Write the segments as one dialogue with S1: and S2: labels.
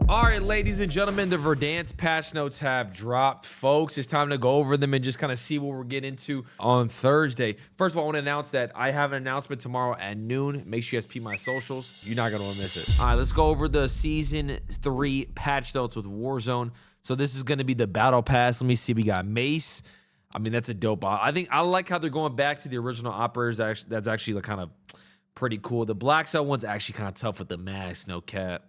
S1: All right, ladies and gentlemen, the Verdansk patch notes have dropped, folks. It's time to go over them and just kind of see what we're getting into on Thursday. First of all, I want to announce that I have an announcement tomorrow at noon. Make sure you guys peep my socials. You're not going to want to miss it. All right, let's go over the Season 3 patch notes with Warzone. So this is going to be the Battle Pass. Let me see. We got Mace. I mean, that's a dope. I think I like how they're going back to the original operators. That's actually kind of pretty cool. The Black Cell one's actually kind of tough with the mask, no cap.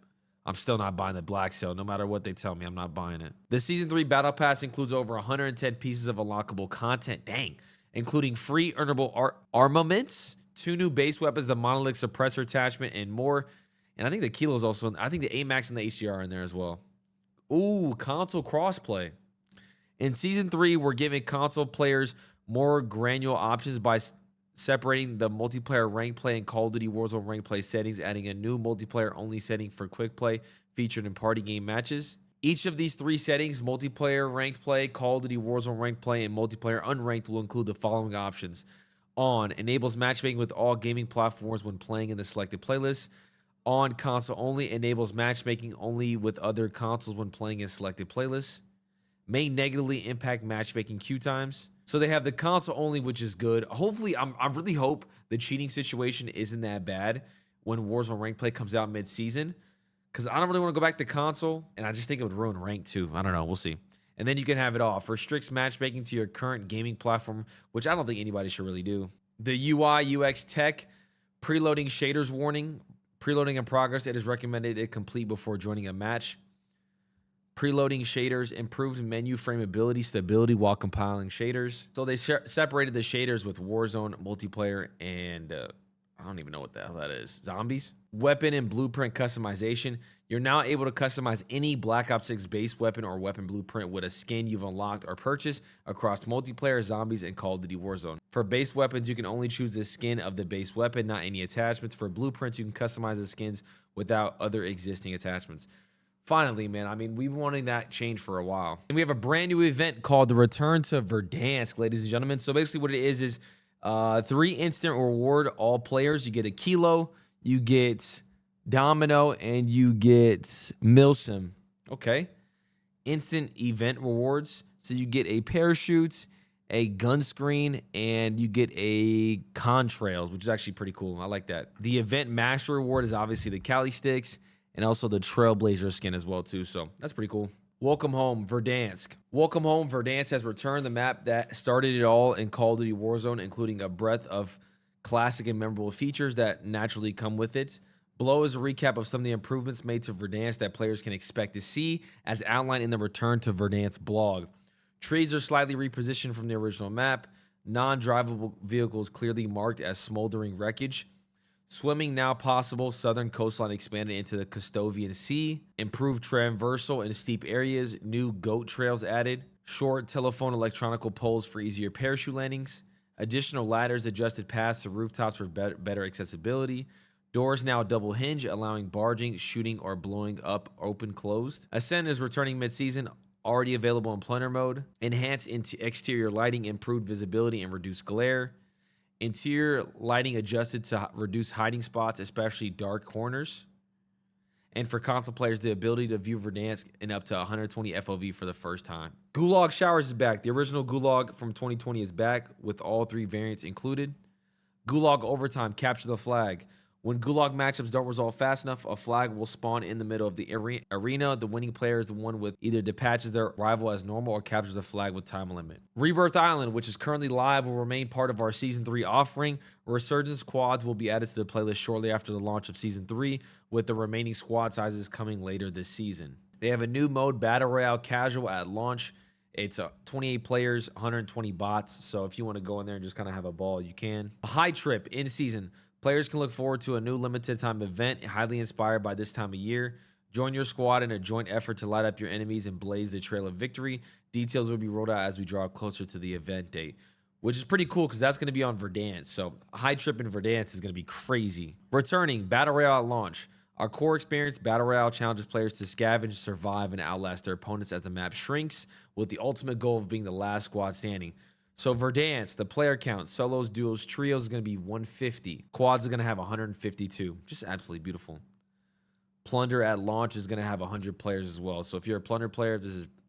S1: I'm still not buying the Black Cell. No matter what they tell me, I'm not buying it. The Season 3 Battle Pass includes over 110 pieces of unlockable content, dang, including free earnable armaments, 2 new base weapons, the Monolith Suppressor attachment, and more. And I think the Kilo's also, I think the Amax and the HDR are in there as well. Ooh, console crossplay. In Season 3, we're giving console players more granular options by separating the multiplayer rank play and Call of Duty Warzone rank play settings, adding a new multiplayer only setting for quick play featured in party game matches. Each of these 3 settings, multiplayer ranked play, Call of Duty Warzone ranked play, and multiplayer unranked, will include the following options. On, enables matchmaking with all gaming platforms when playing in the selected playlist. On, console only, enables matchmaking only with other consoles when playing in selected playlists. May negatively impact matchmaking queue times. So they have the console only, which is good. Hopefully, I really hope the cheating situation isn't that bad when Warzone Rank Play comes out mid-season, because I don't really want to go back to console, and I just think it would ruin rank too. I don't know. We'll see. And then you can have it off. Restricts matchmaking to your current gaming platform, which I don't think anybody should really do. The UI UX tech, preloading shaders warning. Preloading in progress. It is recommended it complete before joining a match. Preloading shaders, improved menu frameability, stability while compiling shaders. So they separated the shaders with Warzone multiplayer and I don't even know what the hell that is. Zombies. Weapon and blueprint customization. You're now able to customize any Black Ops 6 base weapon or weapon blueprint with a skin you've unlocked or purchased across multiplayer, zombies, and Call of Duty Warzone. For base weapons, you can only choose the skin of the base weapon, not any attachments. For blueprints, you can customize the skins without other existing attachments. Finally, man, I mean, we've been wanting that change for a while. And we have a brand new event called the Return to Verdansk, ladies and gentlemen. So basically what it is 3 instant reward all players. You get a Kilo, you get Domino, and you get Milsim. Okay. Instant event rewards. So you get a parachute, a gun screen, and you get a contrails, which is actually pretty cool. I like that. The event master reward is obviously the Cali sticks, and also the Trailblazer skin as well, too. So that's pretty cool. Welcome home, Verdansk. Welcome home, Verdansk has returned, the map that started it all in Call of Duty Warzone, including a breadth of classic and memorable features that naturally come with it. Below is a recap of some of the improvements made to Verdansk that players can expect to see, as outlined in the Return to Verdansk blog. Trees are slightly repositioned from the original map. Non-drivable vehicles clearly marked as smoldering wreckage. Swimming now possible. Southern coastline expanded into the Custovian Sea. Improved traversal in steep areas. New goat trails added. Short telephone electronical poles for easier parachute landings. Additional ladders, adjusted paths to rooftops for better accessibility. Doors now double hinge, allowing barging, shooting, or blowing up open closed. Ascend is returning mid-season. Already available in planner mode. Enhanced exterior lighting, improved visibility, and reduced glare. Interior lighting adjusted to reduce hiding spots, especially dark corners. And for console players, the ability to view Verdansk in up to 120 FOV for the first time. Gulag Showers is back. The original Gulag from 2020 is back with all 3 variants included. Gulag Overtime, capture the flag. When Gulag matchups don't resolve fast enough, a flag will spawn in the middle of the arena. The winning player is the one with either dispatches their rival as normal or captures the flag with time limit. Rebirth Island, which is currently live, will remain part of our Season 3 offering. Resurgence squads will be added to the playlist shortly after the launch of Season 3, with the remaining squad sizes coming later this season. They have a new mode, Battle Royale Casual, at launch. It's 28 players, 120 bots, so if you want to go in there and just kind of have a ball, you can. A high trip in season. Players can look forward to a new limited time event, highly inspired by this time of year. Join your squad in a joint effort to light up your enemies and blaze the trail of victory. Details will be rolled out as we draw closer to the event date, which is pretty cool because that's going to be on Verdansk. So a high trip in Verdansk is going to be crazy. Returning, Battle Royale at launch. Our core experience, Battle Royale, challenges players to scavenge, survive, and outlast their opponents as the map shrinks, with the ultimate goal of being the last squad standing. So Verdansk, the player count, solos, duos, trios is going to be 150. Quads are going to have 152. Just absolutely beautiful. Plunder at launch is going to have 100 players as well. So if you're a Plunder player,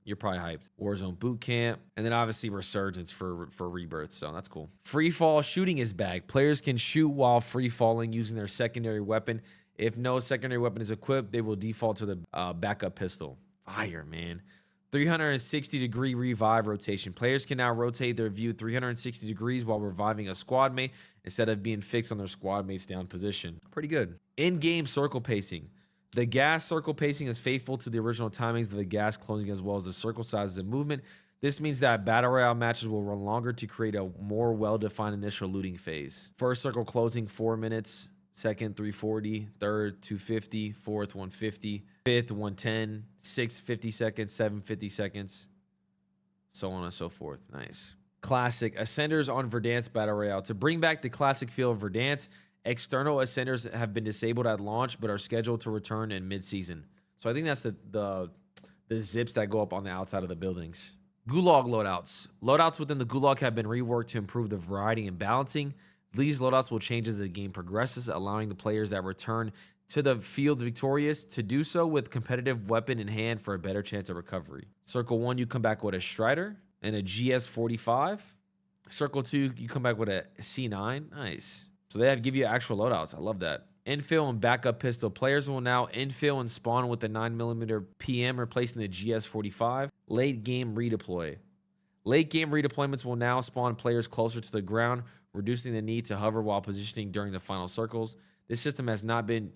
S1: you're probably hyped. Warzone Boot Camp, and then obviously Resurgence for Rebirth, so that's cool. Free fall shooting is back. Players can shoot while free falling using their secondary weapon. If no secondary weapon is equipped, they will default to the backup pistol. Fire, man. 360-degree revive rotation. Players can now rotate their view 360 degrees while reviving a squad mate instead of being fixed on their squad mate's down position. Pretty good. In-game circle pacing. The gas circle pacing is faithful to the original timings of the gas closing as well as the circle sizes and movement. This means that Battle Royale matches will run longer to create a more well-defined initial looting phase. First circle closing 4 minutes, second 340, third 250, fourth 150, fifth 110, sixth 50 seconds, 750 seconds, so on and so forth. Nice. Classic Ascenders on Verdansk Battle Royale. To bring back the classic feel of Verdansk, external Ascenders have been disabled at launch but are scheduled to return in mid-season. So I think that's the zips that go up on the outside of the buildings. Gulag loadouts. Loadouts within the Gulag have been reworked to improve the variety and balancing. These loadouts will change as the game progresses, allowing the players that return to the field victorious to do so with competitive weapon in hand for a better chance of recovery. Circle 1, you come back with a Strider and a GS45. Circle 2, you come back with a C9. Nice. So they give you actual loadouts. I love that. Infill and backup pistol. Players will now infill and spawn with the 9mm PM, replacing the GS45. Late game redeploy. Late game redeployments will now spawn players closer to the ground, reducing the need to hover while positioning during the final circles. This system has not been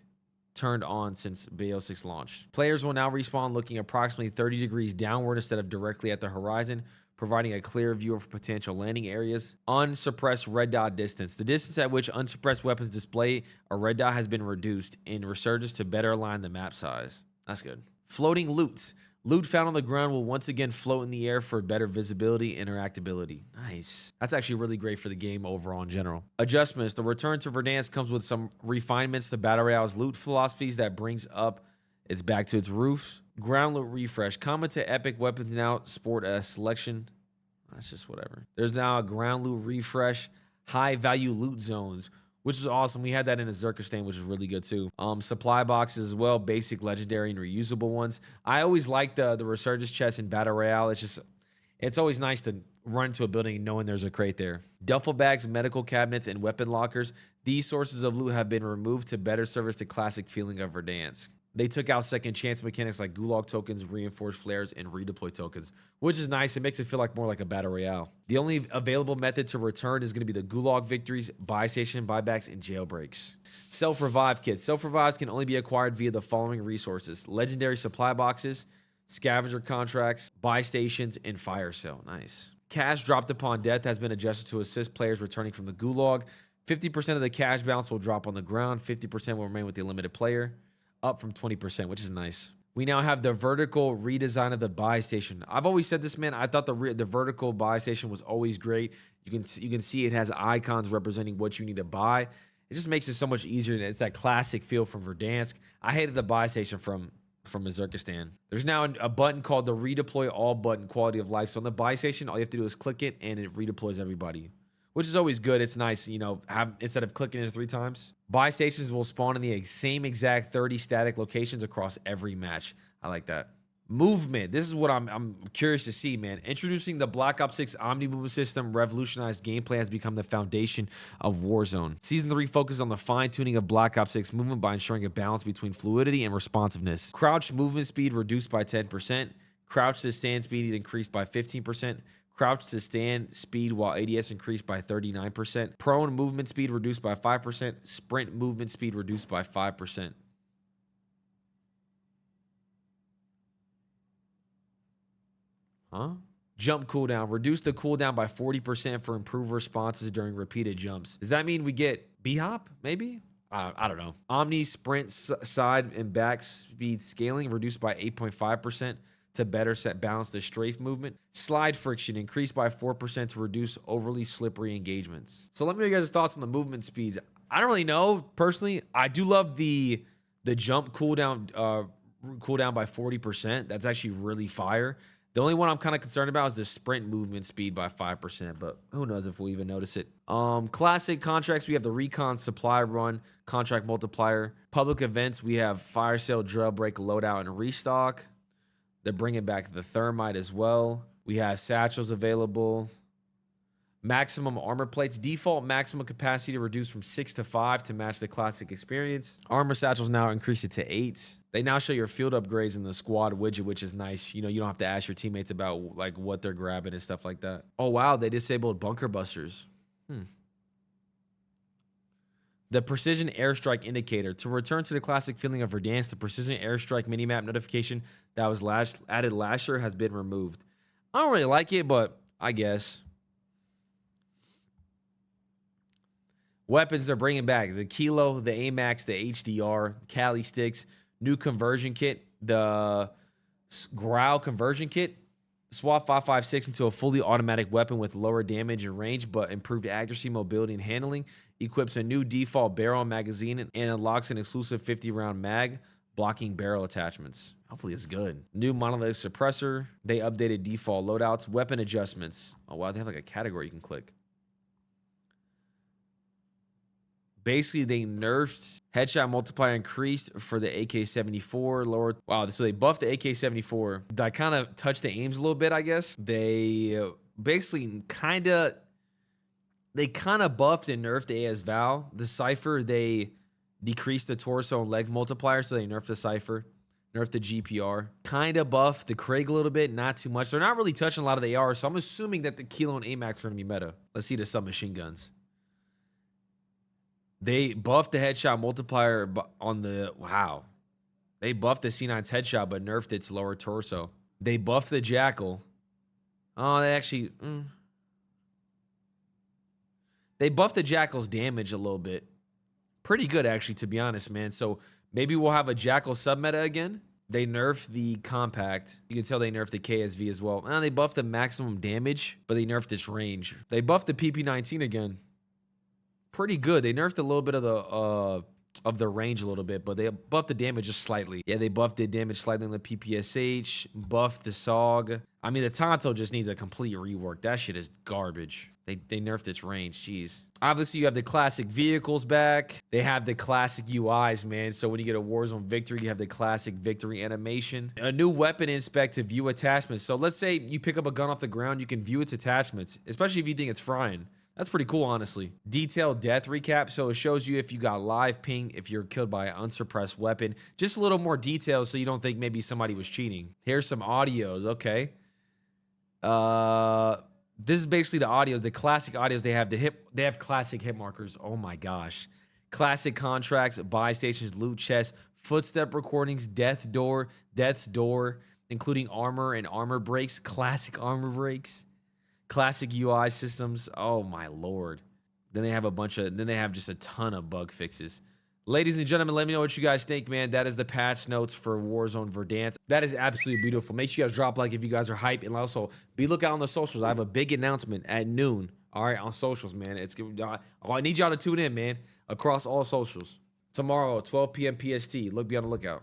S1: turned on since BO6 launch. Players will now respawn looking approximately 30 degrees downward instead of directly at the horizon, providing a clear view of potential landing areas. Unsuppressed red dot distance. The distance at which unsuppressed weapons display a red dot has been reduced in Resurgence to better align the map size. That's good. Floating loots. Loot found on the ground will once again float in the air for better visibility and interactability. Nice. That's actually really great for the game overall in general. Adjustments. The return to Verdansk comes with some refinements to Battle Royale's loot philosophies that brings up its back to its roofs. Ground loot refresh. Common to epic weapons now sport a selection. That's just whatever. There's now a ground loot refresh. High value loot zones, which is awesome. We had that in Azerkistan, which is really good too. Supply boxes as well, basic, legendary, and reusable ones. I always like the Resurgence chest in Battle Royale. It's always nice to run into a building knowing there's a crate there. Duffel bags, medical cabinets, and weapon lockers. These sources of loot have been removed to better service the classic feeling of Verdansk. They took out second chance mechanics like Gulag tokens, reinforced flares, and redeploy tokens, which is nice. It makes it feel like more like a Battle Royale. The only available method to return is going to be the Gulag victories, buy station buybacks, and jailbreaks. Self-revive kits. Self-revives can only be acquired via the following resources: legendary supply boxes, scavenger contracts, buy stations, and fire sale. Nice. Cash dropped upon death has been adjusted to assist players returning from the Gulag. 50% of the cash balance will drop on the ground. 50% will remain with the limited player, up from 20%, which is nice. We now have the vertical redesign of the buy station. I've always said this, man. I thought the vertical buy station was always great. You can see it has icons representing what you need to buy. It just makes it so much easier. It's that classic feel from Verdansk. I hated the buy station from Azerkistan. There's now a button called the redeploy all button, quality of life. So on the buy station, all you have to do is click it and it redeploys everybody, which is always good. It's nice, you know, instead of clicking it 3 times. Buy stations will spawn in the same exact 30 static locations across every match. I like that. Movement. This is what I'm curious to see, man. Introducing the Black Ops 6 Omni Movement system, revolutionized gameplay has become the foundation of Warzone. Season 3 focuses on the fine-tuning of Black Ops 6 movement by ensuring a balance between fluidity and responsiveness. Crouch movement speed reduced by 10%. Crouch to stand speed increased by 15%. Crouch to stand speed while ADS increased by 39%. Prone movement speed reduced by 5%. Sprint movement speed reduced by 5%. Huh? Jump cooldown. Reduce the cooldown by 40% for improved responses during repeated jumps. Does that mean we get B-hop, maybe? I don't know. Omni sprint side and back speed scaling reduced by 8.5%. to better balance the strafe movement. Slide friction increased by 4% to reduce overly slippery engagements. So let me know your guys' thoughts on the movement speeds. I don't really know personally. I do love the jump cooldown by 40%. That's actually really fire. The only one I'm kind of concerned about is the sprint movement speed by 5%, but who knows if we'll even notice it. Classic contracts, we have the Recon Supply Run, Contract Multiplier. Public events, we have Fire Sale, Drill Break, Loadout, and Restock. They're bringing back the Thermite as well. We have satchels available. Maximum armor plates. Default maximum capacity reduced from 6 to 5 to match the classic experience. Armor satchels now increase it to 8. They now show your field upgrades in the squad widget, which is nice. You know, you don't have to ask your teammates about like what they're grabbing and stuff like that. Oh, wow. They disabled bunker busters. The Precision Airstrike Indicator. To return to the classic feeling of Verdansk, the Precision Airstrike minimap notification that was added last year has been removed. I don't really like it, but I guess. Weapons they're bringing back. The Kilo, the Amax, the HDR, Cali Sticks, new conversion kit, the Grau conversion kit. Swap 5.56 into a fully automatic weapon with lower damage and range, but improved accuracy, mobility, and handling. Equips a new default barrel magazine and unlocks an exclusive 50-round mag, blocking barrel attachments. Hopefully it's good. New monolithic suppressor. They updated default loadouts. Weapon adjustments. Oh, wow. They have like a category you can click. Basically, they nerfed headshot multiplier increased for the AK-74. Lower. Wow, so they buffed the AK-74. That kind of touched the aims a little bit, I guess. They basically kind of buffed and nerfed the AS Val. The Cypher, they decreased the torso and leg multiplier, so they nerfed the Cypher. Nerfed the GPR. Kind of buffed the Craig a little bit, not too much. They're not really touching a lot of the ARs, so I'm assuming that the Kilo and Amax are going to be meta. Let's see the submachine guns. They buffed the headshot multiplier on the... Wow. They buffed the C9's headshot, but nerfed its lower torso. They buffed the Jackal. Oh, they actually... They buffed the Jackal's damage a little bit. Pretty good, actually, to be honest, man. So maybe we'll have a Jackal submeta again. They nerfed the Compact. You can tell they nerfed the KSV as well. They buffed the maximum damage, but they nerfed its range. They buffed the PP19 again. Pretty good. They nerfed a little bit of the range a little bit, but they buffed the damage just slightly. Yeah, they buffed the damage slightly on the PPSH, buffed the SOG. I mean, the Tonto just needs a complete rework. That shit is garbage. They nerfed its range. Jeez. Obviously, you have the classic vehicles back. They have the classic UIs, man. So when you get a Warzone victory, you have the classic victory animation. A new weapon inspect to view attachments. So let's say you pick up a gun off the ground, you can view its attachments, especially if you think it's frying. That's pretty cool, honestly. Detailed death recap. So it shows you if you got live ping, if you're killed by an unsuppressed weapon. Just a little more details so you don't think maybe somebody was cheating. Here's some audios. Okay. This is basically the audios, the classic audios they have. They have classic Hitmarkers. Oh my gosh. Classic contracts, buy stations, loot chests, footstep recordings, death's door, including armor and armor breaks, classic armor breaks. Classic UI systems. Oh my lord. Then they have just a ton of bug fixes. Ladies and gentlemen, let me know what you guys think, man. That is the patch notes for Warzone Verdansk. That is absolutely beautiful. Make sure you guys drop a like if you guys are hyped, and also be lookout on the socials. I have a big announcement at noon. All right, on socials, man. I need y'all to tune in, man, across all socials. Tomorrow, 12 p.m. PST. Be on the lookout.